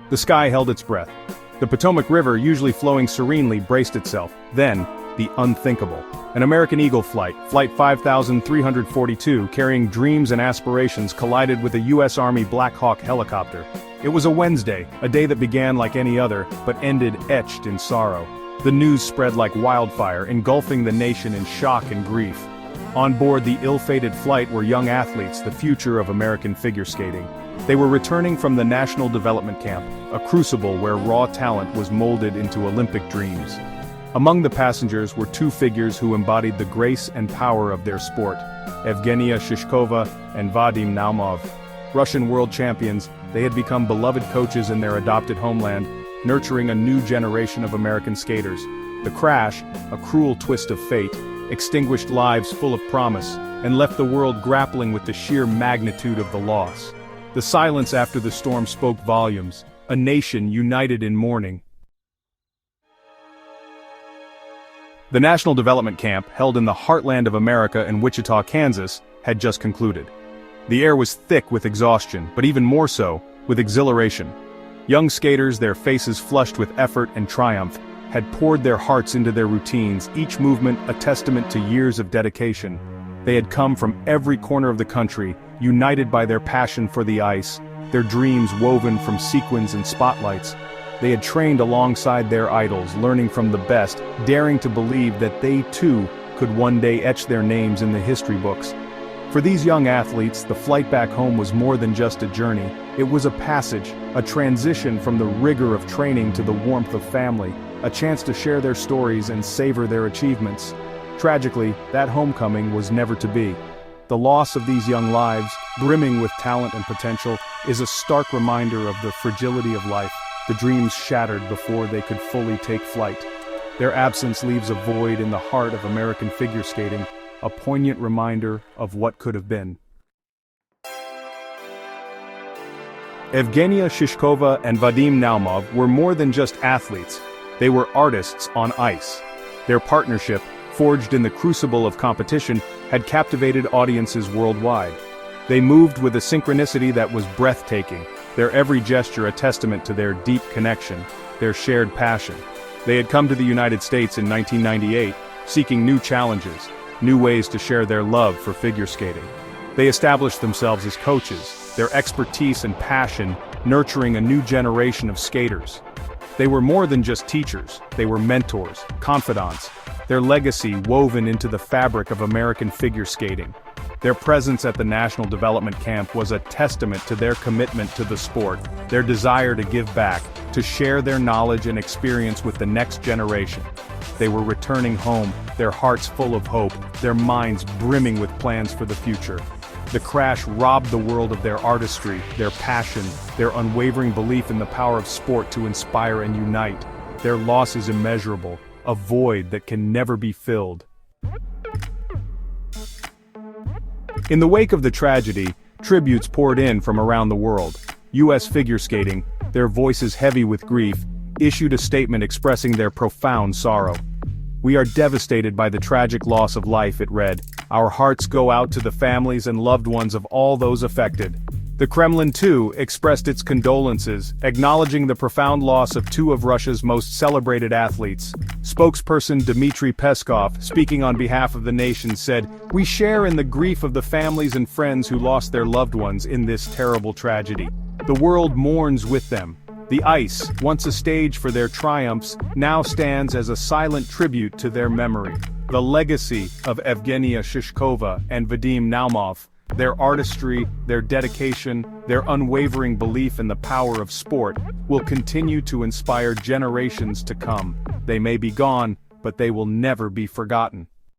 The sky held its breath. The Potomac River, usually flowing serenely, braced itself. Then, the unthinkable. An American Eagle flight, Flight 5342, carrying dreams and aspirations, collided with a U.S. Army Black Hawk helicopter. It was a Wednesday, a day that began like any other, but ended etched in sorrow. The news spread like wildfire, engulfing the nation in shock and grief. On board the ill-fated flight were young athletes, the future of American figure skating. They were returning from the National Development Camp, a crucible where raw talent was molded into Olympic dreams. Among the passengers were two figures who embodied the grace and power of their sport: Evgenia Shishkova and Vadim Naumov. Russian world champions, they had become beloved coaches in their adopted homeland, nurturing a new generation of American skaters. The crash, a cruel twist of fate, extinguished lives full of promise, and left the world grappling with the sheer magnitude of the loss. The silence after the storm spoke volumes, a nation united in mourning. The National Development Camp, held in the heartland of America in Wichita, Kansas, had just concluded. The air was thick with exhaustion, but even more so, with exhilaration. Young skaters, their faces flushed with effort and triumph, had poured their hearts into their routines, each movement a testament to years of dedication. They had come from every corner of the country, united by their passion for the ice, their dreams woven from sequins and spotlights. They had trained alongside their idols, learning from the best, daring to believe that they too could one day etch their names in the history books. For these young athletes, the flight back home was more than just a journey. It was a passage, a transition from the rigor of training to the warmth of family, a chance to share their stories and savor their achievements. Tragically, that homecoming was never to be. The loss of these young lives, brimming with talent and potential, is a stark reminder of the fragility of life. The dreams shattered before they could fully take flight. Their absence leaves a void in the heart of American figure skating, a poignant reminder of what could have been. Evgenia Shishkova and Vadim Naumov were more than just athletes. They were artists on ice. Their partnership, forged in the crucible of competition, had captivated audiences worldwide. They moved with a synchronicity that was breathtaking, their every gesture a testament to their deep connection, their shared passion. They had come to the United States in 1998, seeking new challenges, new ways to share their love for figure skating. They established themselves as coaches, their expertise and passion nurturing a new generation of skaters. They were more than just teachers, they were mentors, confidants, their legacy woven into the fabric of American figure skating. Their presence at the National Development Camp was a testament to their commitment to the sport, their desire to give back, to share their knowledge and experience with the next generation. They were returning home, their hearts full of hope, their minds brimming with plans for the future. The crash robbed the world of their artistry, their passion, their unwavering belief in the power of sport to inspire and unite. Their loss is immeasurable, a void that can never be filled. In the wake of the tragedy, tributes poured in from around the world. U.S. figure skating, their voices heavy with grief, issued a statement expressing their profound sorrow. "We are devastated by the tragic loss of life," it read. "Our hearts go out to the families and loved ones of all those affected." The Kremlin, too, expressed its condolences, acknowledging the profound loss of two of Russia's most celebrated athletes. Spokesperson Dmitry Peskov, speaking on behalf of the nation, said, "We share in the grief of the families and friends who lost their loved ones in this terrible tragedy. The world mourns with them. The ice, once a stage for their triumphs, now stands as a silent tribute to their memory. The legacy of Evgenia Shishkova and Vadim Naumov, their artistry, their dedication, their unwavering belief in the power of sport, will continue to inspire generations to come. They may be gone, but they will never be forgotten."